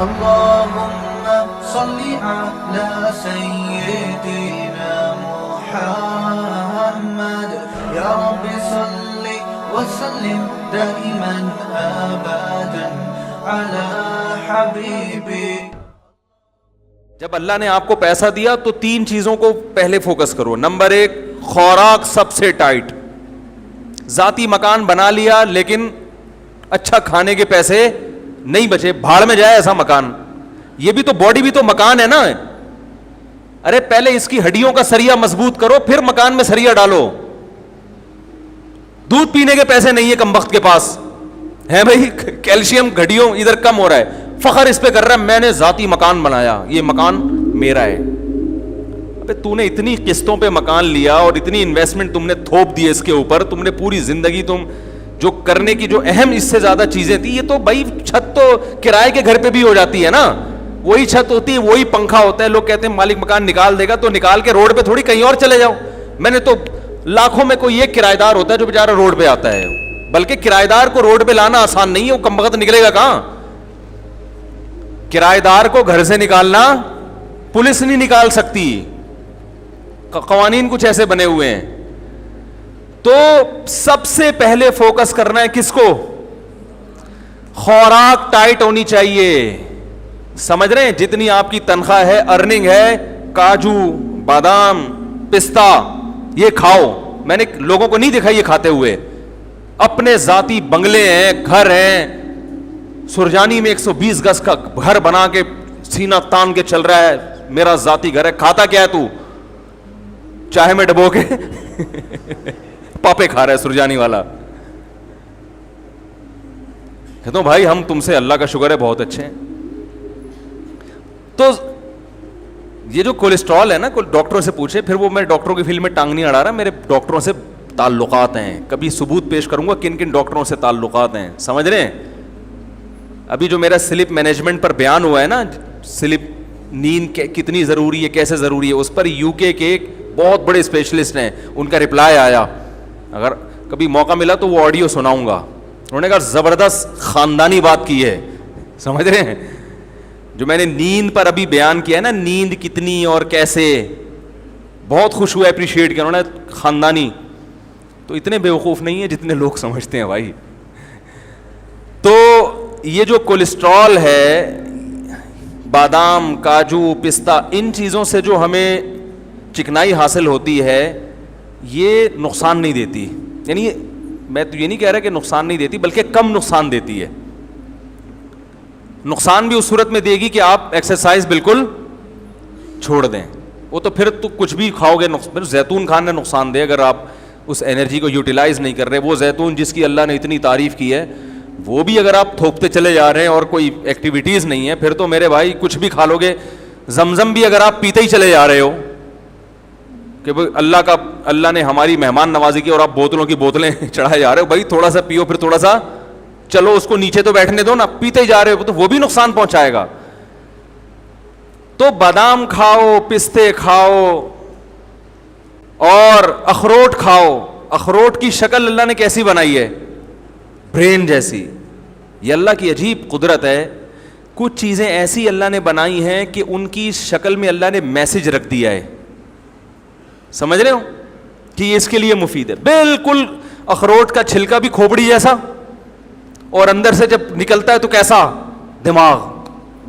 اللهم صل على سيدنا محمد يا رب صل وسلم دائما ابدا على حبيبي. جب اللہ نے آپ کو پیسہ دیا تو 3 چیزوں کو پہلے فوکس کرو. نمبر 1 خوراک سب سے ٹائٹ. ذاتی مکان بنا لیا لیکن اچھا کھانے کے پیسے نہیں بچے, بھاڑ میں جائے ایسا مکان. یہ بھی تو باڈی بھی تو مکان ہے نا. ارے پہلے اس کی ہڈیوں کا سریا مضبوط کرو پھر مکان میں سریا ڈالو. دودھ پینے کے پیسے نہیں ہے کم وقت کے پاس ہے بھائی, کیلشیم ہڈیوں ادھر کم ہو رہا ہے, فخر اس پہ کر رہا ہے میں نے ذاتی مکان بنایا, یہ مکان میرا ہے. ابے تو نے اتنی قسطوں پہ مکان لیا اور اتنی انویسٹمنٹ تم نے تھوپ دی اس کے اوپر, تم نے پوری زندگی تم جو کرنے کی جو اہم اس سے زیادہ چیزیں تھی, یہ تو بھائی چھت تو کرائے کے گھر پہ بھی ہو جاتی ہے نا, وہی چھت ہوتی ہے وہی پنکھا ہوتا ہے. لوگ کہتے ہیں مالک مکان نکال دے گا, تو نکال کے روڈ پہ تھوڑی کہیں اور چلے جاؤ. میں نے تو لاکھوں میں کوئی ایک کرایہ دار ہوتا ہے جو بیچارہ روڈ پہ آتا ہے, بلکہ کرایہ دار کو روڈ پہ لانا آسان نہیں ہے, وہ کم وقت نکلے گا کہاں. کرایہ دار کو گھر سے نکالنا پولیس نہیں نکال سکتی, قوانین کچھ ایسے بنے ہوئے ہیں. تو سب سے پہلے فوکس کرنا ہے کس کو, خوراک ٹائٹ ہونی چاہیے. سمجھ رہے ہیں, جتنی آپ کی تنخواہ ہے ارننگ ہے, کاجو بادام پستہ یہ کھاؤ. میں نے لوگوں کو نہیں دیکھا یہ کھاتے ہوئے. اپنے ذاتی بنگلے ہیں, گھر ہیں, سرجانی میں 120 گز کا گھر بنا کے سینہ تان کے چل رہا ہے, میرا ذاتی گھر ہے. کھاتا کیا ہے تو, چاہے میں ڈبو کے پاپے کھا رہا ہے سرجانی والا. کہتا ہوں بھائی ہم تم سے اللہ کا شکر ہے بہت اچھے ہیں. تو یہ جو کولیسٹرول ہے نا, ڈاکٹروں سے پوچھے, پھر وہ میں ڈاکٹروں کی فیلڈ میں ٹانگ نہیں اڑا رہا, میرے ڈاکٹروں سے تعلقات ہیں, کبھی ثبوت پیش کروں گا کن کن ڈاکٹروں سے تعلقات ہیں. سمجھ رہے ہیں, ابھی جو میرا سلپ مینجمنٹ پر بیان ہوا ہے نا, سلپ نیند کتنی ضروری ہے کیسے ضروری ہے, اس پر یو کے ایک بہت بڑے اسپیشلسٹ ہیں, ان کا رپلائی آیا, اگر کبھی موقع ملا تو وہ آڈیو سناؤں گا. انہوں نے کہا زبردست خاندانی بات کی ہے. سمجھ رہے ہیں, جو میں نے نیند پر ابھی بیان کیا ہے نا, نیند کتنی اور کیسے, بہت خوش ہوا, اپریشیٹ کیا انہوں نے. خاندانی تو اتنے بیوقوف نہیں ہیں جتنے لوگ سمجھتے ہیں بھائی. تو یہ جو کولیسٹرول ہے, بادام کاجو پستہ, ان چیزوں سے جو ہمیں چکنائی حاصل ہوتی ہے یہ نقصان نہیں دیتی. یعنی میں تو یہ نہیں کہہ رہا کہ نقصان نہیں دیتی, بلکہ کم نقصان دیتی ہے. نقصان بھی اس صورت میں دے گی کہ آپ ایکسرسائز بالکل چھوڑ دیں, وہ تو پھر تو کچھ بھی کھاؤ گے. زیتون کھانا نقصان دے اگر آپ اس انرجی کو یوٹیلائز نہیں کر رہے. وہ زیتون جس کی اللہ نے اتنی تعریف کی ہے, وہ بھی اگر آپ تھوکتے چلے جا رہے ہیں اور کوئی ایکٹیویٹیز نہیں ہے, پھر تو میرے بھائی کچھ بھی کھا لو گے. زمزم بھی اگر آپ پیتے ہی چلے جا رہے ہو کہ اللہ نے ہماری مہمان نوازی کی اور آپ بوتلوں کی بوتلیں چڑھائے جا رہے ہو, بھائی تھوڑا سا پیو پھر تھوڑا سا چلو اس کو نیچے تو بیٹھنے دو نا, پیتے ہی جا رہے ہو تو وہ بھی نقصان پہنچائے گا. تو بادام کھاؤ, پستے کھاؤ اور اخروٹ کھاؤ. اخروٹ کی شکل اللہ نے کیسی بنائی ہے, برین جیسی. یہ اللہ کی عجیب قدرت ہے. کچھ چیزیں ایسی اللہ نے بنائی ہیں کہ ان کی شکل میں اللہ نے میسج رکھ دیا ہے. سمجھ رہے ہو کہ یہ اس کے لیے مفید ہے. بالکل اخروٹ کا چھلکا بھی کھوپڑی جیسا, اور اندر سے جب نکلتا ہے تو کیسا, دماغ.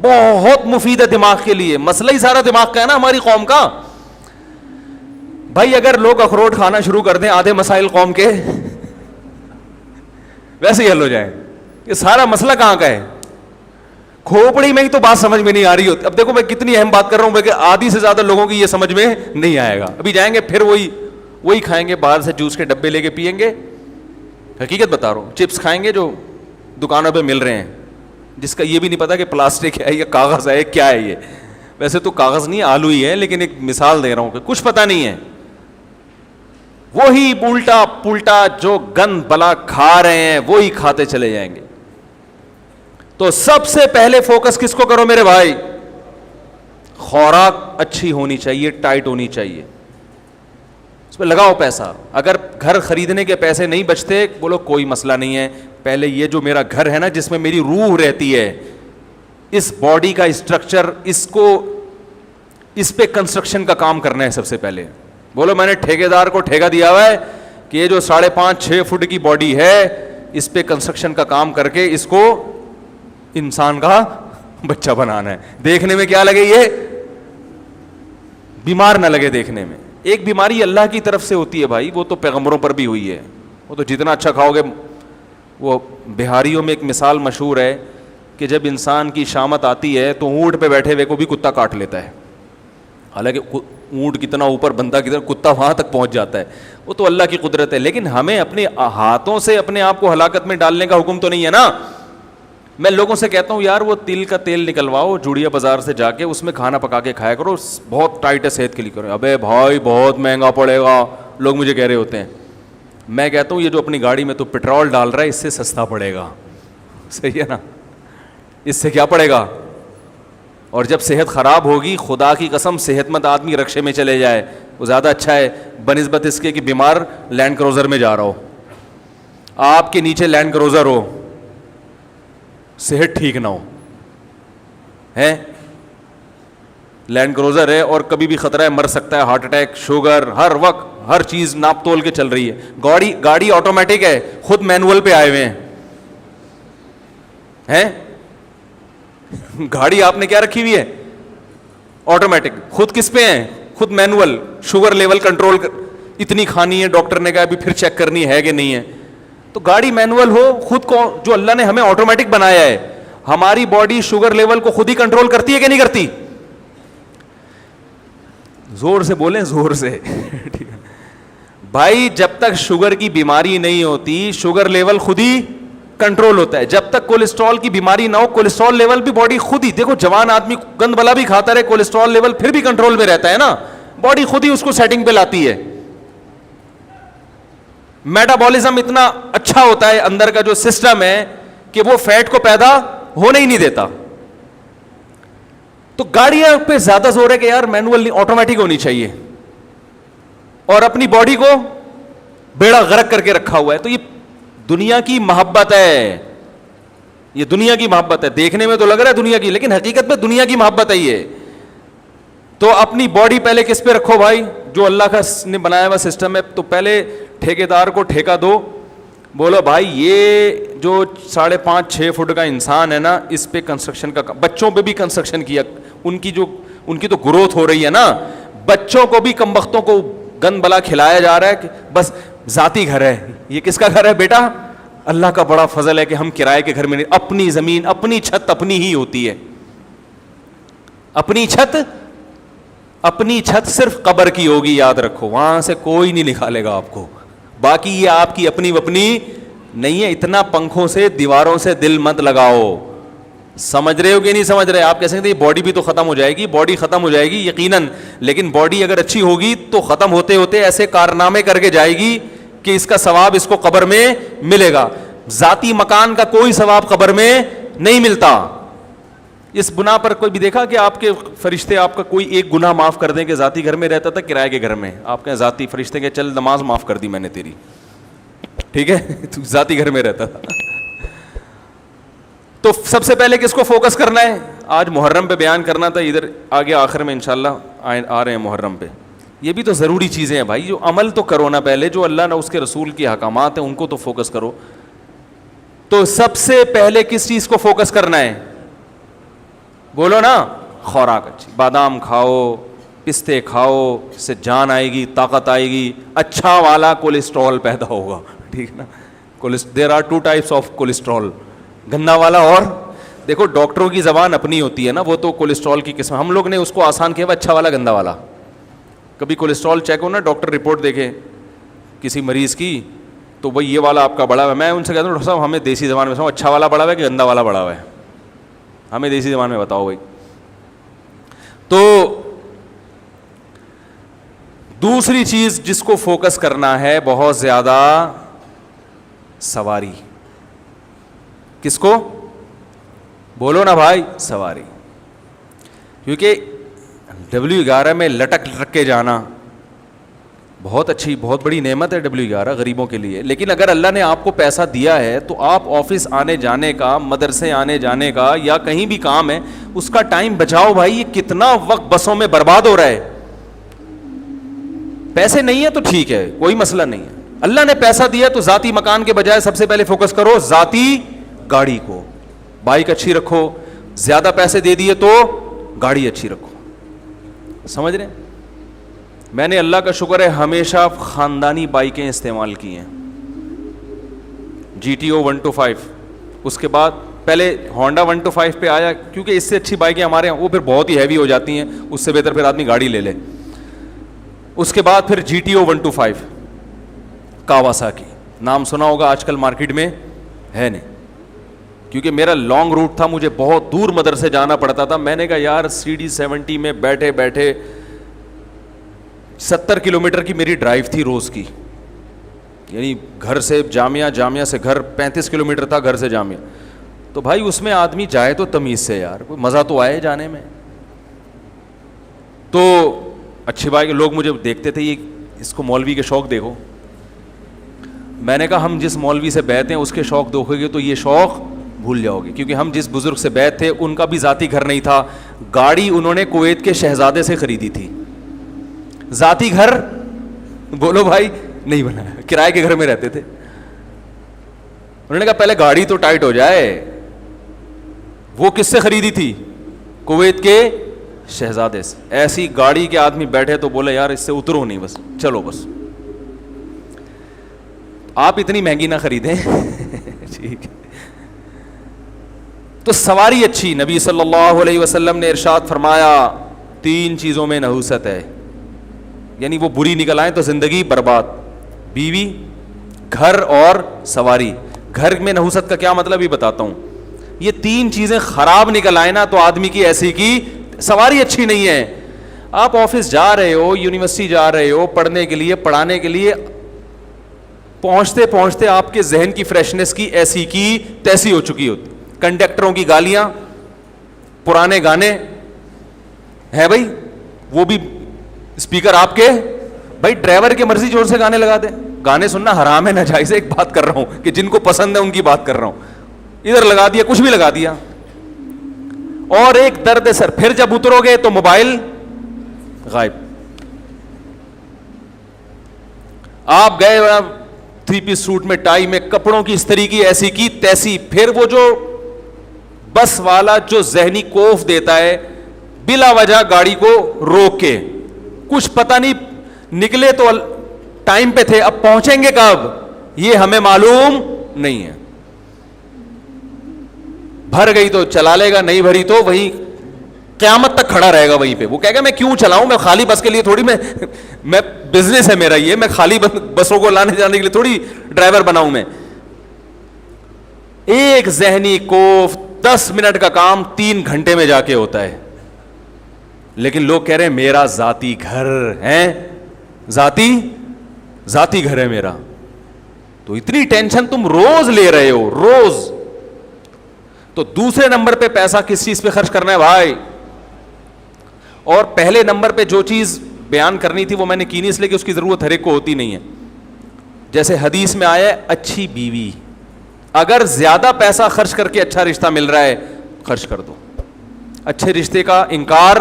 بہت مفید ہے دماغ کے لیے. مسئلہ ہی سارا دماغ کا ہے نا ہماری قوم کا. بھائی اگر لوگ اخروٹ کھانا شروع کر دیں, آدھے مسائل قوم کے ویسے ہی حل ہو جائیں. یہ سارا مسئلہ کہاں کا ہے, کھوپڑی میں ہی تو بات سمجھ میں نہیں آ رہی ہوتی. اب دیکھو میں کتنی اہم بات کر رہا ہوں, بلکہ آدھی سے زیادہ لوگوں کی یہ سمجھ میں نہیں آئے گا. ابھی جائیں گے پھر وہی کھائیں گے, باہر سے جوس کے ڈبے لے کے پئیں گے. حقیقت بتا رہا ہوں, چپس کھائیں گے جو دکانوں پہ مل رہے ہیں, جس کا یہ بھی نہیں پتا کہ پلاسٹک ہے یا کاغذ ہے کیا ہے. یہ ویسے تو کاغذ نہیں آلو ہی ہے, لیکن ایک مثال دے رہا ہوں کہ کچھ پتا نہیں ہے. وہی الٹا پلٹا جو گند بلا کھا رہے ہیں وہی کھاتے چلے جائیں گے. تو سب سے پہلے فوکس کس کو کرو میرے بھائی, خوراک اچھی ہونی چاہیے, ٹائٹ ہونی چاہیے, اس پہ لگاؤ پیسہ. اگر گھر خریدنے کے پیسے نہیں بچتے, بولو کوئی مسئلہ نہیں ہے, پہلے یہ جو میرا گھر ہے نا جس میں میری روح رہتی ہے, اس باڈی کا اسٹرکچر, اس پہ کنسٹرکشن کا کام کرنا ہے سب سے پہلے. بولو میں نے ٹھیکیدار کو ٹھیکہ دیا ہوا ہے کہ یہ جو 5.5-6 فٹ کی باڈی ہے اس پہ کنسٹرکشن کا کام کر کے اس کو انسان کا بچہ بنانا ہے. دیکھنے میں کیا لگے, یہ بیمار نہ لگے دیکھنے میں. ایک بیماری اللہ کی طرف سے ہوتی ہے بھائی, وہ تو پیغمبروں پر بھی ہوئی ہے. وہ تو جتنا اچھا کھاؤ گے, وہ بہاریوں میں ایک مثال مشہور ہے کہ جب انسان کی شامت آتی ہے تو اونٹ پہ بیٹھے ہوئے کو بھی کتا کاٹ لیتا ہے. حالانکہ اونٹ کتنا اوپر, بندہ کتنا, کتا وہاں تک پہنچ جاتا ہے. وہ تو اللہ کی قدرت ہے. لیکن ہمیں اپنے ہاتھوں سے اپنے آپ کو ہلاکت میں ڈالنے کا حکم تو نہیں ہے نا. میں لوگوں سے کہتا ہوں یار وہ تل کا تیل نکلواؤ جوڑیا بازار سے جا کے, اس میں کھانا پکا کے کھایا کرو, بہت ٹائٹ ہے صحت کے لیے. کرو ابے بھائی بہت مہنگا پڑے گا, لوگ مجھے کہہ رہے ہوتے ہیں. میں کہتا ہوں یہ جو اپنی گاڑی میں تو پٹرول ڈال رہا ہے اس سے سستا پڑے گا. صحیح ہے نا, اس سے کیا پڑے گا. اور جب صحت خراب ہوگی, خدا کی قسم صحت مند آدمی رکشے میں چلے جائے وہ زیادہ اچھا ہے بنسبت اس کے کہ بیمار لینڈ کروزر میں جا رہا ہو. آپ کے نیچے لینڈ کروزر ہو, صحت ٹھیک نہ ہو, ہے لینڈ کروزر ہے اور کبھی بھی خطرہ ہے, مر سکتا ہے, ہارٹ اٹیک, شوگر, ہر وقت ہر چیز ناپ تول کے چل رہی ہے. گاڑی آٹومیٹک ہے, خود مینول پہ آئے ہوئے ہیں. گاڑی آپ نے کیا رکھی ہوئی ہے, آٹومیٹک. خود کس پہ ہیں, خود مینول. شوگر لیول کنٹرول اتنی کھانی ہے, ڈاکٹر نے کہا ابھی پھر چیک کرنی ہے کہ نہیں ہے. تو گاڑی مینول ہو, خود کو جو اللہ نے ہمیں آٹومیٹک بنایا ہے, ہماری باڈی شوگر لیول کو خود ہی کنٹرول کرتی ہے کہ نہیں کرتی. زور سے بولیں, زور سے. ٹھیک ہے بھائی, جب تک شوگر کی بیماری نہیں ہوتی شوگر لیول خود ہی کنٹرول ہوتا ہے. جب تک کولیسٹرول کی بیماری نہ ہو کولیسٹرول لیول بھی باڈی خود ہی, دیکھو جوان آدمی گند بلا بھی کھاتا رہے کولیسٹرول لیول پھر بھی کنٹرول میں رہتا ہے نا, باڈی خود ہی اس کو سیٹنگ پہ لاتی ہے. میٹابولزم اتنا اچھا ہوتا ہے اندر کا جو سسٹم ہے کہ وہ فیٹ کو پیدا ہونے ہی نہیں دیتا. تو گاڑیاں پہ زیادہ زور ہے کہ یار مینول نہیں, آٹومیٹک ہونی چاہیے, اور اپنی باڈی کو بیڑا غرق کر کے رکھا ہوا ہے. تو یہ دنیا کی محبت ہے, یہ دنیا کی محبت ہے. دیکھنے میں تو لگ رہا ہے دنیا کی, لیکن حقیقت میں دنیا کی محبت ہے یہ. تو اپنی باڈی پہلے کس پہ رکھو بھائی, جو اللہ کا نے بنایا ہوا سسٹم ہے. تو پہلے ٹھیکیدار کو ٹھیکہ دو, بولو بھائی یہ جو 5.5-6 فٹ کا انسان ہے نا, اس پہ کنسٹرکشن کا, بچوں پہ بھی کنسٹرکشن کیا. ان کی تو گروتھ ہو رہی ہے نا. بچوں کو بھی کمبختوں کو گند بلا کھلایا جا رہا ہے کہ بس ذاتی گھر ہے. یہ کس کا گھر ہے بیٹا, اللہ کا بڑا فضل ہے کہ ہم کرائے کے گھر میں نہیں. اپنی زمین, اپنی چھت اپنی ہی ہوتی ہے. اپنی چھت صرف قبر کی ہوگی, یاد رکھو, وہاں سے کوئی نہیں نکالے گا آپ کو. باقی یہ آپ کی اپنی نہیں ہے. اتنا پنکھوں سے دیواروں سے دل مت لگاؤ. سمجھ رہے ہو کہ نہیں سمجھ رہے. آپ کہہ سکتے ہیں باڈی بھی تو ختم ہو جائے گی, باڈی ختم ہو جائے گی یقیناً, لیکن باڈی اگر اچھی ہوگی تو ختم ہوتے ہوتے ایسے کارنامے کر کے جائے گی کہ اس کا ثواب اس کو قبر میں ملے گا. ذاتی مکان کا کوئی ثواب قبر میں نہیں ملتا. اس بنا پر کوئی بھی دیکھا کہ آپ کے فرشتے آپ کا کوئی ایک گناہ معاف کر دیں کہ ذاتی گھر میں رہتا تھا کرائے کے گھر میں, آپ کے ذاتی فرشتے کہ چل نماز معاف کر دی میں نے تیری, ٹھیک ہے, تو ذاتی گھر میں رہتا تھا. تو سب سے پہلے کس کو فوکس کرنا ہے, آج محرم پہ بیان کرنا تھا, ادھر آگے آخر میں انشاءاللہ آ رہے ہیں محرم پہ. یہ بھی تو ضروری چیزیں ہیں بھائی, جو عمل تو کرو نا پہلے, جو اللہ نے اس کے رسول کے احکامات ہیں ان کو تو فوکس کرو. تو سب سے پہلے کس چیز کو فوکس کرنا ہے, بولو نا, خوراک اچھی, بادام کھاؤ, پستے کھاؤ, اس سے جان آئے گی, طاقت آئے گی, اچھا والا کولیسٹرول پیدا ہوگا. ٹھیک ہے نا, there are 2 types of cholesterol, گندا والا. اور دیکھو ڈاکٹروں کی زبان اپنی ہوتی ہے نا, وہ تو کولیسٹرول کی قسم, ہم لوگ نے اس کو آسان کیا, اچھا والا گندا والا. کبھی کولیسٹرول چیک ہو نا, ڈاکٹر رپورٹ دیکھے کسی مریض کی, تو بھائی یہ والا آپ کا بڑا ہوا ہے. میں ان سے کہتا ہوں ڈاکٹر صاحب ہمیں دیسی زبان میں اچھا والا بڑا ہوا ہے کہ گندا والا بڑا ہوا ہے, ہمیں دیسی زبان میں بتاؤ بھائی. تو دوسری چیز جس کو فوکس کرنا ہے بہت زیادہ, سواری. کس کو, بولو نا بھائی, سواری. کیونکہ W11 میں لٹک کے جانا بہت اچھی بہت بڑی نعمت ہے W11 غریبوں کے لیے. لیکن اگر اللہ نے آپ کو پیسہ دیا ہے تو آپ آفس آنے جانے کا, مدرسے آنے جانے کا, یا کہیں بھی کام ہے اس کا ٹائم بچاؤ بھائی. یہ کتنا وقت بسوں میں برباد ہو رہا ہے. پیسے نہیں ہے تو ٹھیک ہے, کوئی مسئلہ نہیں ہے. اللہ نے پیسہ دیا تو ذاتی مکان کے بجائے سب سے پہلے فوکس کرو ذاتی گاڑی کو. بائک اچھی رکھو. زیادہ پیسے دے دیے تو گاڑی اچھی رکھو. سمجھ رہے ہیں؟ میں نے اللہ کا شکر ہے ہمیشہ خاندانی بائکیں استعمال کی ہیں. GTO 125, اس کے بعد پہلے ہونڈا 125 پہ آیا کیونکہ اس سے اچھی بائکیں ہمارے ہیں, وہ پھر بہت ہی ہیوی ہو جاتی ہیں, اس سے بہتر پھر آدمی گاڑی لے لے. اس کے بعد پھر GTO 125 کاواساکی, نام سنا ہوگا, آج کل مارکیٹ میں ہے نہیں. کیونکہ میرا لانگ روٹ تھا, مجھے بہت دور مدرسے جانا پڑتا تھا. میں نے کہا یار CD 70 میں بیٹھے بیٹھے 70 کلومیٹر کی میری ڈرائیو تھی روز کی, یعنی گھر سے جامعہ, جامعہ سے گھر 35 کلومیٹر تھا, گھر سے جامعہ. تو بھائی اس میں آدمی جائے تو تمیز سے یار, کوئی مزہ تو آئے جانے میں. تو اچھی بات کہ لوگ مجھے دیکھتے تھے, یہ اس کو مولوی کے شوق دیکھو. میں نے کہا ہم جس مولوی سے بیعت ہیں اس کے شوق دیکھو گے تو یہ شوق بھول جاؤ گے. کیونکہ ہم جس بزرگ سے بیعت تھے ان کا بھی ذاتی گھر نہیں تھا, گاڑی انہوں نے کویت کے شہزادے سے خریدی تھی. ذاتی گھر بولو بھائی نہیں بنایا, کرائے کے گھر میں رہتے تھے. انہوں نے کہا پہلے گاڑی تو ٹائٹ ہو جائے. وہ کس سے خریدی تھی؟ کویت کے شہزادے سے. ایسی گاڑی کے آدمی بیٹھے تو بولے یار اس سے اترو نہیں, بس چلو بس. آپ اتنی مہنگی نہ خریدیں ٹھیک ہے. تو سواری اچھی. نبی صلی اللہ علیہ وسلم نے ارشاد فرمایا 3 چیزوں میں نحوست ہے, یعنی وہ بری نکل آئیں تو زندگی برباد. بیوی, گھر اور سواری. گھر میں نحوست کا کیا مطلب یہ بتاتا ہوں. یہ 3 چیزیں خراب نکل آئے نا تو آدمی کی ایسی کی سواری اچھی نہیں ہے. آپ آفس جا رہے ہو, یونیورسٹی جا رہے ہو پڑھنے کے لیے, پڑھانے کے لیے, پہنچتے پہنچتے آپ کے ذہن کی فریشنس کی ایسی کی تیسی ہو چکی ہوتی. کنڈکٹروں کی گالیاں, پرانے گانے ہیں بھائی, وہ بھی اسپیکر آپ کے, بھائی ڈرائیور کی مرضی زور سے گانے لگا دیں. گانے سننا حرام ہے, ناجائز ہے. ایک بات کر رہا ہوں کہ جن کو پسند ہے ان کی بات کر رہا ہوں. ادھر لگا دیا, کچھ بھی لگا دیا. اور ایک درد سر, پھر جب اترو گے تو موبائل غائب. آپ گئے 3 پیس سوٹ میں, ٹائی میں, کپڑوں کی استری کی ایسی کی تیسی. پھر وہ جو بس والا جو ذہنی کوف دیتا ہے بلا وجہ گاڑی کو روک کے, کچھ پتہ نہیں نکلے تو ٹائم پہ تھے, اب پہنچیں گے کب یہ ہمیں معلوم نہیں ہے. بھر گئی تو چلا لے گا, نہیں بھری تو وہی قیامت تک کھڑا رہے گا وہیں پہ. وہ کہے گا میں کیوں چلاؤں, میں خالی بس کے لیے تھوڑی, میں بزنس ہے میرا یہ, میں خالی بسوں کو لانے جانے کے لیے تھوڑی ڈرائیور بناؤں میں. ایک ذہنی کوف 10 منٹ کا کام 3 گھنٹے میں جا کے ہوتا ہے. لیکن لوگ کہہ رہے ہیں میرا ذاتی گھر ہے, ذاتی گھر ہے میرا. تو اتنی ٹینشن تم روز لے رہے ہو, روز. تو دوسرے نمبر پہ پیسہ کس چیز پہ خرچ کرنا ہے بھائی. اور پہلے نمبر پہ جو چیز بیان کرنی تھی وہ میں نے کی نہیں, اس لیے کہ اس کی ضرورت ہر ایک کو ہوتی نہیں ہے. جیسے حدیث میں آیا ہے اچھی بیوی. اگر زیادہ پیسہ خرچ کر کے اچھا رشتہ مل رہا ہے خرچ کر دو. اچھے رشتے کا انکار,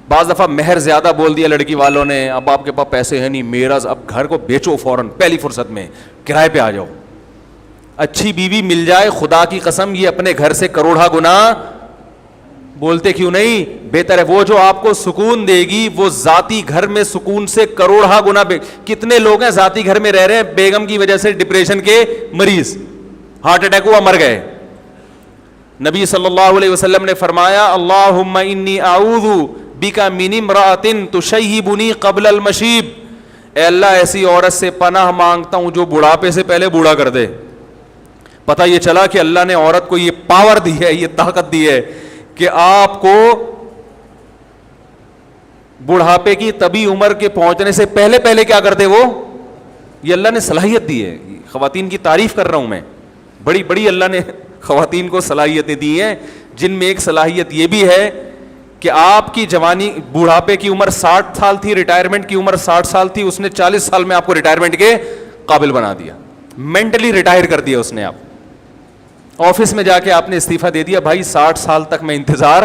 بعض دفعہ مہر زیادہ بول دیا لڑکی والوں نے, اب آپ کے پاس پیسے ہیں نہیں, میرا اب گھر کو بیچو فوراً پہلی فرصت میں, کرائے پہ آ جاؤ. اچھی بیوی مل جائے, خدا کی قسم یہ اپنے گھر سے کروڑا گنا, بولتے کیوں نہیں, بہتر ہے. وہ جو آپ کو سکون دے گی وہ ذاتی گھر میں سکون سے کروڑا گنا. کتنے لوگ ہیں ذاتی گھر میں رہ رہے ہیں, بیگم کی وجہ سے ڈپریشن کے مریض, ہارٹ اٹیک ہوا مر گئے. نبی صلی اللہ علیہ وسلم نے فرمایا اللہم انی اعوذ بک من امرأۃ تشیبنی قبل المشیب. اے اللہ ایسی عورت سے پناہ مانگتا ہوں جو بڑھاپے سے پہلے بوڑھا کر دے. پتہ یہ چلا کہ اللہ نے عورت کو یہ پاور دی ہے, یہ طاقت دی ہے کہ آپ کو بڑھاپے کی طبی عمر کے پہنچنے سے پہلے پہلے کیا کر دے وہ, یہ اللہ نے صلاحیت دی ہے. خواتین کی تعریف کر رہا ہوں میں, بڑی اللہ نے خواتین کو صلاحیتیں دی ہیں, جن میں ایک صلاحیت یہ بھی ہے کہ آپ کی جوانی بوڑھاپے کی عمر 60 سال تھی, ریٹائرمنٹ کی عمر 60 سال تھی, اس نے 40 سال میں آپ کو ریٹائرمنٹ کے قابل بنا دیا, مینٹلی ریٹائر کر دیا اس نے. آپ آفس میں جا کے آپ نے استعفیٰ دے دیا, بھائی 60 سال تک میں انتظار,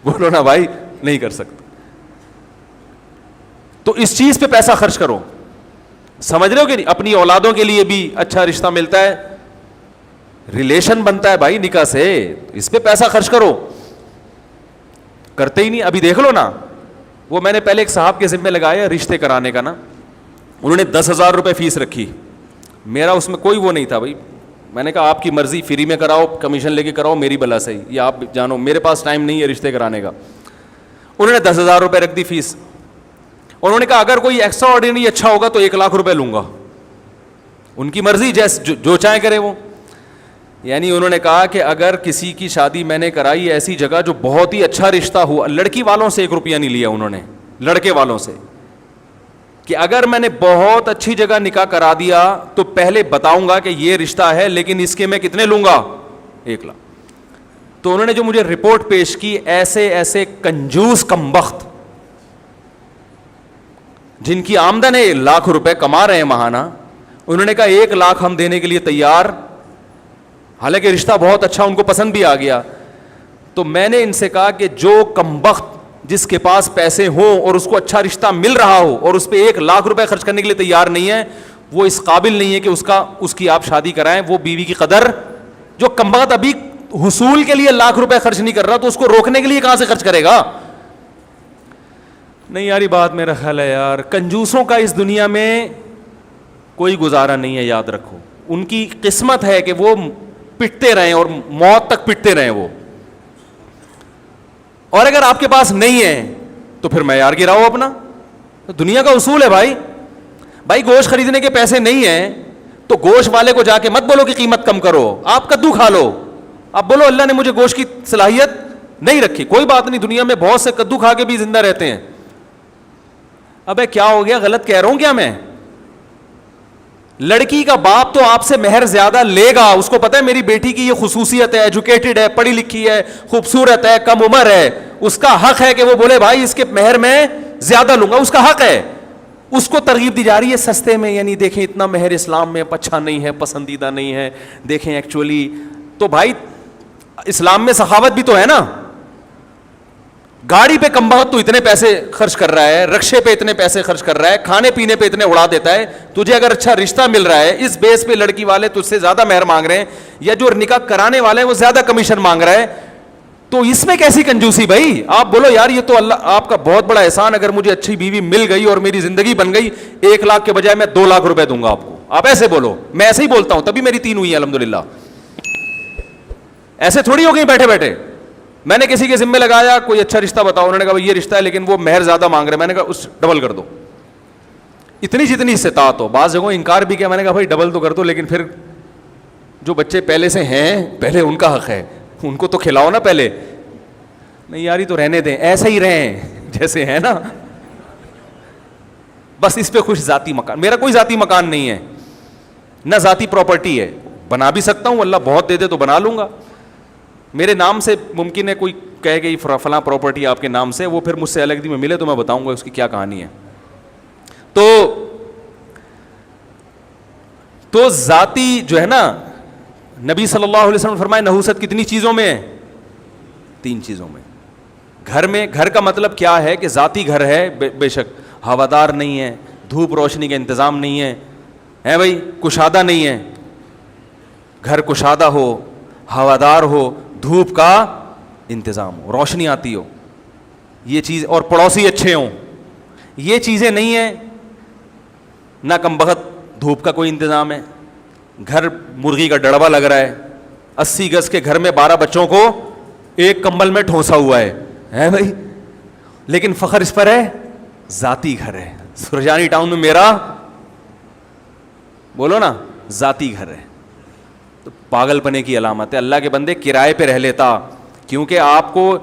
بولو نا بھائی, نہیں کر سکتا. تو اس چیز پہ پیسہ خرچ کرو, سمجھ رہے ہو کہ نہیں؟ اپنی اولادوں کے لیے بھی اچھا رشتہ ملتا ہے, ریلیشن بنتا ہے بھائی نکاح سے, اس پہ پیسہ خرچ کرو. کرتے ہی نہیں. ابھی دیکھ لو نا, وہ میں نے پہلے ایک صاحب کے ذمہ لگایا رشتے کرانے کا نا, انہوں نے 10,000 روپے فیس رکھی, میرا اس میں کوئی وہ نہیں تھا بھائی. میں نے کہا آپ کی مرضی, فری میں کراؤ, کمیشن لے کے کراؤ, میری بلا صحیح, یہ آپ جانو, میرے پاس ٹائم نہیں ہے رشتے کرانے کا. انہوں نے 10,000 روپے رکھ دی فیس. انہوں نے کہا اگر کوئی ایکسٹرا آرڈینری اچھا ہوگا تو 1,00,000 روپے لوں گا. ان کی مرضی, جیسے جو چاہے کرے وہ. یعنی انہوں نے کہا کہ اگر کسی کی شادی میں نے کرائی ایسی جگہ جو بہت ہی اچھا رشتہ ہوا, لڑکی والوں سے 1 روپیہ نہیں لیا انہوں نے, لڑکے والوں سے, کہ اگر میں نے بہت اچھی جگہ نکاح کرا دیا تو پہلے بتاؤں گا کہ یہ رشتہ ہے, لیکن اس کے میں کتنے لوں گا, 1,00,000. تو انہوں نے جو مجھے رپورٹ پیش کی, ایسے ایسے کنجوس کمبخت جن کی آمدن ہے 1,00,000 روپے کما رہے ہیں ماہانہ, انہوں نے کہا 1,00,000 ہم دینے کے لیے تیار, حالانکہ رشتہ بہت اچھا, ان کو پسند بھی آ گیا. تو میں نے ان سے کہا کہ جو کمبخت جس کے پاس پیسے ہوں اور اس کو اچھا رشتہ مل رہا ہو اور اس پہ 1,00,000 روپے خرچ کرنے کے لیے تیار نہیں ہے, وہ اس قابل نہیں ہے کہ اس کی آپ شادی کرائیں. وہ بیوی کی قدر, جو کمبخت ابھی حصول کے لیے 1,00,000 روپے خرچ نہیں کر رہا تو اس کو روکنے کے لیے کہاں سے خرچ کرے گا. نہیں یار, یہ بات میرا خیال ہے یار, کنجوسوں کا اس دنیا میں کوئی گزارا نہیں ہے, یاد رکھو. ان کی قسمت ہے کہ وہ پٹتے رہیں اور موت تک پٹتے رہیں وہ. اور اگر آپ کے پاس نہیں ہے تو پھر معیار گراؤ اپنا. دنیا کا اصول ہے بھائی. بھائی گوشت خریدنے کے پیسے نہیں ہیں تو گوشت والے کو جا کے مت بولو کہ قیمت کم کرو, آپ کدو کھا لو. آپ بولو اللہ نے مجھے گوشت کی صلاحیت نہیں رکھی, کوئی بات نہیں, دنیا میں بہت سے کدو کھا کے بھی زندہ رہتے ہیں. ابے کیا ہو گیا, غلط کہہ رہا ہوں کیا میں؟ لڑکی کا باپ تو آپ سے مہر زیادہ لے گا, اس کو پتا ہے میری بیٹی کی یہ خصوصیت ہے, ایجوکیٹڈ ہے, پڑھی لکھی ہے, خوبصورت ہے, کم عمر ہے, اس کا حق ہے کہ وہ بولے بھائی اس کے مہر میں زیادہ لوں گا, اس کا حق ہے. اس کو ترغیب دی جا رہی ہے سستے میں, یعنی دیکھیں اتنا مہر اسلام میں اچھا نہیں ہے, پسندیدہ نہیں ہے, دیکھیں ایکچولی. تو بھائی اسلام میں سخاوت بھی تو ہے نا. گاڑی پہ کم بہت تو اتنے پیسے خرچ کر رہا ہے, رکشے پہ اتنے پیسے خرچ کر رہا ہے, کھانے پینے پہ اتنے اڑا دیتا ہے. تجھے اگر اچھا رشتہ مل رہا ہے, اس بیس پہ لڑکی والے تجھ سے زیادہ مہر مانگ رہے ہیں, یا جو نکاح کرانے والے ہیں وہ زیادہ کمیشن مانگ رہا ہے, تو اس میں کیسی کنجوسی بھائی؟ آپ بولو یار یہ تو اللہ آپ کا بہت بڑا احسان, اگر مجھے اچھی بیوی مل گئی اور میری زندگی بن گئی, 1,00,000 کے بجائے میں 2,00,000 روپے دوں گا آپ کو. آپ ایسے بولو, میں ایسے ہی بولتا ہوں, تبھی میری 3 ہوئی ہیں الحمدللہ. ایسے تھوڑی ہو گئی بیٹھے بیٹھے. میں نے کسی کے ذمہ لگایا کوئی اچھا رشتہ بتاؤ, انہوں نے کہا یہ رشتہ ہے لیکن وہ مہر زیادہ مانگ رہے ہیں. میں نے کہا اس ڈبل کر دو, اتنی جتنی استطاعت ہو. بعض جگہوں انکار بھی کیا, میں نے کہا بھائی ڈبل تو کر دو, لیکن پھر جو بچے پہلے سے ہیں پہلے ان کا حق ہے, ان کو تو کھلاؤ نا پہلے. نہیں یار یہ تو رہنے دیں, ایسا ہی رہیں جیسے ہے نا. بس اس پہ خوش. ذاتی مکان, میرا کوئی ذاتی مکان نہیں ہے, نہ ذاتی پراپرٹی ہے. بنا بھی سکتا ہوں, اللہ بہت دے دے تو بنا لوں گا. میرے نام سے ممکن ہے کوئی کہے کہ فلاں پراپرٹی آپ کے نام سے, وہ پھر مجھ سے الگ میں ملے تو میں بتاؤں گا اس کی کیا کہانی ہے. تو ذاتی جو ہے نا, نبی صلی اللہ علیہ وسلم فرمائے نحوست کتنی چیزوں میں ہے؟ 3 چیزوں میں. گھر میں, گھر کا مطلب کیا ہے کہ ذاتی گھر ہے, بے شک ہوادار نہیں ہے, دھوپ روشنی کا انتظام نہیں ہے, ہے بھائی, کشادہ نہیں ہے. گھر کشادہ ہو, ہوادار ہو, دھوپ کا انتظام ہو, روشنی آتی ہو, یہ چیز, اور پڑوسی اچھے ہوں. یہ چیزیں نہیں ہیں, نہ کم بخت دھوپ کا کوئی انتظام ہے. گھر مرغی کا ڈڑبا لگ رہا ہے, 80 گز کے گھر میں 12 بچوں کو ایک کمبل میں ٹھونسا ہوا ہے بھائی, لیکن فخر اس پر ہے ذاتی گھر ہے. سرجانی ٹاؤن میں میرا, بولو نا, ذاتی گھر ہے. تو پاگل پنے کی علامت ہے. اللہ کے بندے کرائے پہ رہ لیتا, کیونکہ آپ کو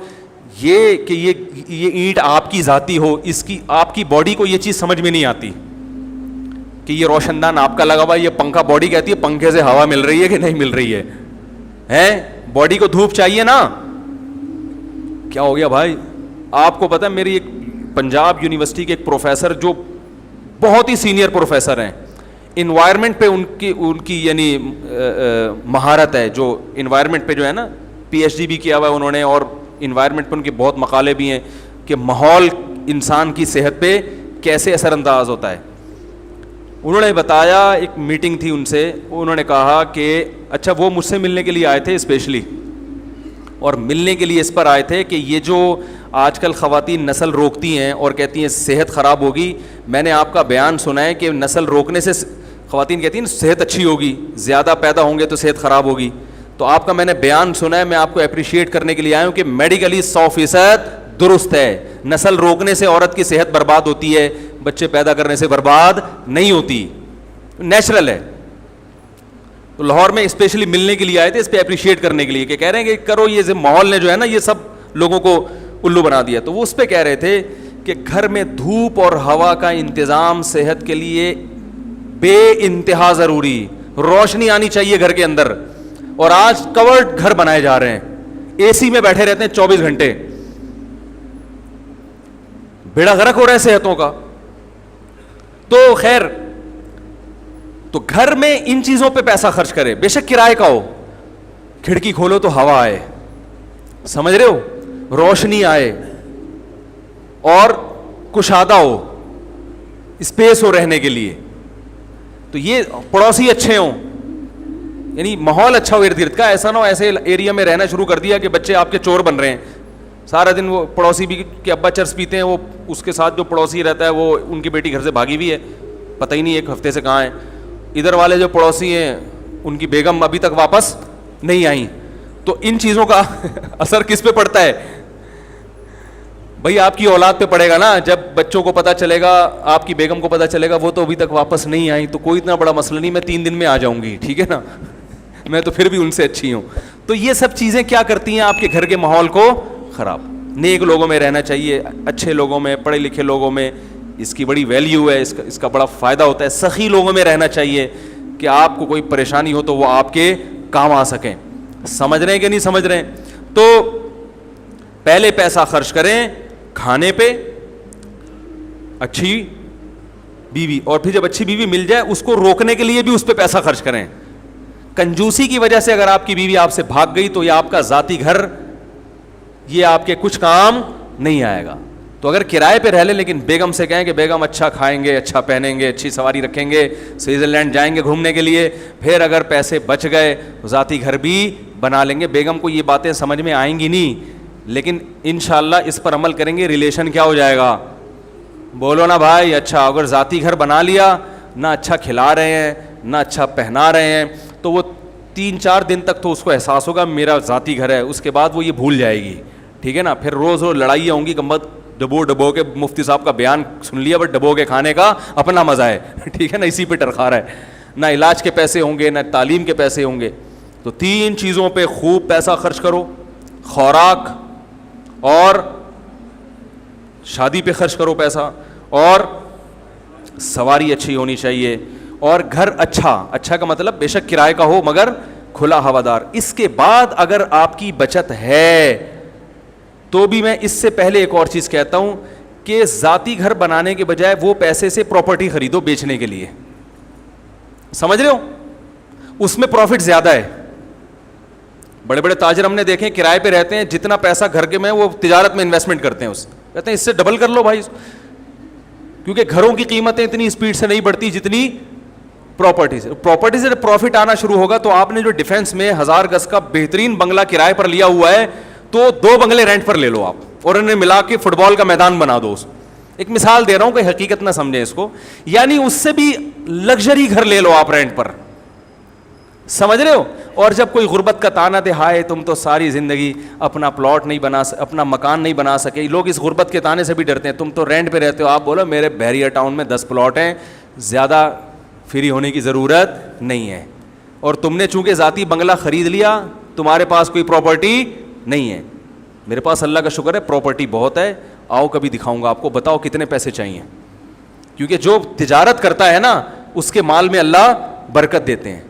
یہ کہ یہ اینٹ آپ کی ذاتی ہو, اس کی آپ کی باڈی کو یہ چیز سمجھ میں نہیں آتی کہ یہ روشن دان آپ کا لگا ہوا, یہ پنکھا, باڈی کہتی ہے پنکھے سے ہوا مل رہی ہے کہ نہیں مل رہی ہے. باڈی کو دھوپ چاہیے نا. کیا ہو گیا بھائی؟ آپ کو پتہ ہے میری ایک پنجاب یونیورسٹی کے ایک پروفیسر جو بہت ہی سینئر پروفیسر ہیں, انوائرمنٹ پہ ان کی یعنی مہارت ہے, جو انوائرمنٹ پہ جو ہے نا پی ایچ ڈی بھی کیا ہوا ہے انہوں نے, اور انوائرمنٹ پہ ان کے بہت مقالے بھی ہیں کہ ماحول انسان کی صحت پہ کیسے اثر انداز ہوتا ہے. انہوں نے بتایا, ایک میٹنگ تھی ان سے, انہوں نے کہا کہ اچھا وہ مجھ سے ملنے کے لیے آئے تھے اسپیشلی, اور ملنے کے لیے اس پر آئے تھے کہ یہ جو آج کل خواتین نسل روکتی ہیں اور کہتی ہیں صحت خراب ہوگی, میں نے آپ کا بیان سنا ہے کہ نسل روکنے سے خواتین کہتی ہیں صحت اچھی ہوگی, زیادہ پیدا ہوں گے تو صحت خراب ہوگی. تو آپ کا میں نے بیان سنا ہے, میں آپ کو اپریشیٹ کرنے کے لیے آیا ہوں کہ میڈیکلی 100% درست ہے, نسل روکنے سے عورت کی صحت برباد ہوتی ہے, بچے پیدا کرنے سے برباد نہیں ہوتی, نیچرل ہے. تو لاہور میں اسپیشلی ملنے کے لیے آئے تھے اس پہ اپریشیٹ کرنے کے لیے کہ کہہ رہے ہیں کہ کرو, یہ ماحول نے جو ہے نا یہ سب لوگوں کو الو بنا دیا. تو وہ اس پہ کہہ رہے تھے کہ گھر میں دھوپ اور ہوا کا انتظام صحت کے لیے بے انتہا ضروری, روشنی آنی چاہیے گھر کے اندر. اور آج کورڈ گھر بنائے جا رہے ہیں, اے سی میں بیٹھے رہتے ہیں 24 گھنٹے, بیڑا غرق ہو رہا ہے صحتوں کا. تو خیر, تو گھر میں ان چیزوں پہ پیسہ خرچ کرے, بے شک کرائے کا ہو, کھڑکی کھولو تو ہوا آئے, سمجھ رہے ہو, روشنی آئے اور کشادہ ہو, اسپیس ہو رہنے کے لیے. تو یہ پڑوسی اچھے ہوں, یعنی ماحول اچھا ہو ارد گرد کا, ایسا نہ ہو ایسے ایریا میں رہنا شروع کر دیا کہ بچے آپ کے چور بن رہے ہیں. سارا دن وہ پڑوسی بھی کہ ابا چرس پیتے ہیں, وہ اس کے ساتھ جو پڑوسی رہتا ہے وہ ان کی بیٹی گھر سے بھاگی ہوئی ہے, پتہ ہی نہیں ایک ہفتے سے کہاں ہے. ادھر والے جو پڑوسی ہیں ان کی بیگم ابھی تک واپس نہیں آئیں. تو ان چیزوں کا اثر کس پہ پڑتا ہے بھائی؟ آپ کی اولاد پہ پڑے گا نا. جب بچوں کو پتہ چلے گا, آپ کی بیگم کو پتہ چلے گا وہ تو ابھی تک واپس نہیں آئی, تو کوئی اتنا بڑا مسئلہ نہیں, میں 3 دن میں آ جاؤں گی, ٹھیک ہے نا, میں تو پھر بھی ان سے اچھی ہوں. تو یہ سب چیزیں کیا کرتی ہیں؟ آپ کے گھر کے ماحول کو خراب. نیک لوگوں میں رہنا چاہیے, اچھے لوگوں میں, پڑھے لکھے لوگوں میں, اس کی بڑی ویلیو ہے, اس کا بڑا فائدہ ہوتا ہے. سخی لوگوں میں رہنا چاہیے کہ آپ کو کوئی پریشانی ہو تو وہ آپ کے کام آ سکیں. سمجھ رہے ہیں کہ نہیں سمجھ رہے ہیں؟ تو پہلے پیسہ خرچ کریں کھانے پہ, اچھی بیوی, اور پھر جب اچھی بیوی مل جائے اس کو روکنے کے لیے بھی اس پہ پیسہ خرچ کریں. کنجوسی کی وجہ سے اگر آپ کی بیوی آپ سے بھاگ گئی تو یہ آپ کا ذاتی گھر, یہ آپ کے کچھ کام نہیں آئے گا. تو اگر کرائے پہ رہ لیں لیکن بیگم سے کہیں کہ بیگم اچھا کھائیں گے, اچھا پہنیں گے, اچھی سواری رکھیں گے, سوئٹزرلینڈ جائیں گے گھومنے کے لیے, پھر اگر پیسے بچ گئے ذاتی گھر بھی بنا لیں گے. بیگم کو یہ باتیں سمجھ میں آئیں گی نہیں, لیکن انشاءاللہ اس پر عمل کریں گے, ریلیشن کیا ہو جائے گا؟ بولو نا بھائی. اچھا اگر ذاتی گھر بنا لیا, نہ اچھا کھلا رہے ہیں نہ اچھا پہنا رہے ہیں, تو وہ 3-4 دن تک تو اس کو احساس ہوگا میرا ذاتی گھر ہے, اس کے بعد وہ یہ بھول جائے گی, ٹھیک ہے نا. پھر روز روز لڑائیاں ہوں گی, کمبد ڈبو کے مفتی صاحب کا بیان سن لیا, بٹ ڈبو کے کھانے کا اپنا مزہ ہے, ٹھیک ہے نا, اسی پہ ٹرخا ہے. نہ علاج کے پیسے ہوں گے نہ تعلیم کے پیسے ہوں گے. تو 3 چیزوں پہ خوب پیسہ خرچ کرو, خوراک اور شادی پہ خرچ کرو پیسہ, اور سواری اچھی ہونی چاہیے, اور گھر اچھا کا مطلب بے شک کرائے کا ہو مگر کھلا ہوادار. اس کے بعد اگر آپ کی بچت ہے تو بھی میں اس سے پہلے ایک اور چیز کہتا ہوں کہ ذاتی گھر بنانے کے بجائے وہ پیسے سے پراپرٹی خریدو بیچنے کے لیے. سمجھ رہے ہو؟ اس میں پروفٹ زیادہ ہے. بڑے بڑے تاجر ہم نے دیکھے کرائے پہ رہتے ہیں, جتنا پیسہ گھر کے میں وہ تجارت میں انویسٹمنٹ کرتے ہیں, کہتے ہیں اس سے ڈبل کر لو بھائی, کیونکہ گھروں کی قیمتیں اتنی اسپیڈ سے نہیں بڑھتی جتنی پراپرٹی سے پروفٹ آنا شروع ہوگا. تو آپ نے جو ڈیفینس میں 1000 گز کا بہترین بنگلہ کرائے پر لیا ہوا ہے, تو 2 بنگلے رینٹ پر لے لو آپ, اور انہیں ملا کے فٹ بال کا میدان بنا دو. ایک مثال دے رہا ہوں کہ حقیقت نہ سمجھیں اس کو, یعنی اس سے بھی لگژری گھر لے لو آپ رینٹ پر, سمجھ رہے ہو. اور جب کوئی غربت کا تانا دے, ہائے تم تو ساری زندگی اپنا پلاٹ نہیں بنا اپنا مکان نہیں بنا سکے, لوگ اس غربت کے تانے سے بھی ڈرتے ہیں, تم تو رینٹ پہ رہتے ہو. آپ بولو میرے بحریہ ٹاؤن میں 10 پلاٹ ہیں, زیادہ فری ہونے کی ضرورت نہیں ہے, اور تم نے چونکہ ذاتی بنگلہ خرید لیا, تمہارے پاس کوئی پراپرٹی نہیں ہے. میرے پاس اللہ کا شکر ہے پراپرٹی بہت ہے, آؤ کبھی دکھاؤں گا آپ کو, بتاؤ کتنے پیسے چاہیے, کیونکہ جو تجارت کرتا ہے نا اس کے مال میں اللہ برکت دیتے ہیں.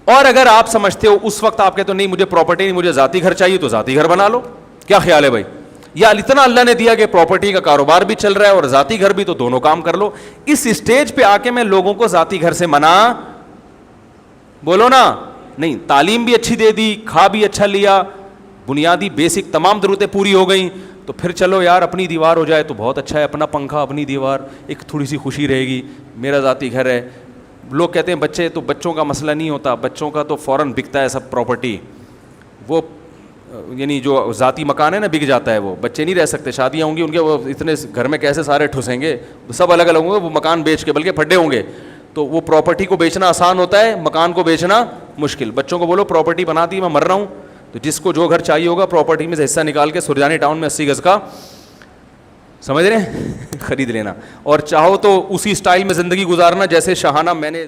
اور اگر آپ سمجھتے ہو اس وقت آپ کہتے ہو نہیں مجھے پراپرٹی نہیں, مجھے ذاتی گھر چاہیے, تو ذاتی گھر بنا لو. کیا خیال ہے بھائی؟ یا اتنا اللہ نے دیا کہ پراپرٹی کا کاروبار بھی چل رہا ہے اور ذاتی گھر بھی, تو دونوں کام کر لو. اس اسٹیج پہ آ کے میں لوگوں کو ذاتی گھر سے منع بولو نا نہیں. تعلیم بھی اچھی دے دی, کھا بھی اچھا لیا, بنیادی بیسک تمام ضرورتیں پوری ہو گئیں, تو پھر چلو یار اپنی دیوار ہو جائے تو بہت اچھا ہے, اپنا پنکھا اپنی دیوار, ایک تھوڑی سی خوشی رہے گی, میرا ذاتی گھر ہے. لوگ کہتے ہیں بچے, تو بچوں کا مسئلہ نہیں ہوتا, بچوں کا تو فوراً بکتا ہے سب پراپرٹی, وہ یعنی جو ذاتی مکان ہے نا بک جاتا ہے, وہ بچے نہیں رہ سکتے, شادیاں ہوں گی ان کے, وہ اتنے گھر میں کیسے سارے ٹھسیں گے, سب الگ الگ ہوں گے, وہ مکان بیچ کے بلکہ پھڈے ہوں گے. تو وہ پراپرٹی کو بیچنا آسان ہوتا ہے, مکان کو بیچنا مشکل. بچوں کو بولو پراپرٹی بنا دی, میں مر رہا ہوں, تو جس کو جو گھر چاہیے ہوگا پراپرٹی میں سے حصہ نکال کے سرجانی ٹاؤن میں 80 گز کا, سمجھ رہے ہیں, خرید لینا, اور چاہو تو اسی سٹائل میں زندگی گزارنا جیسے شاہانہ میں نے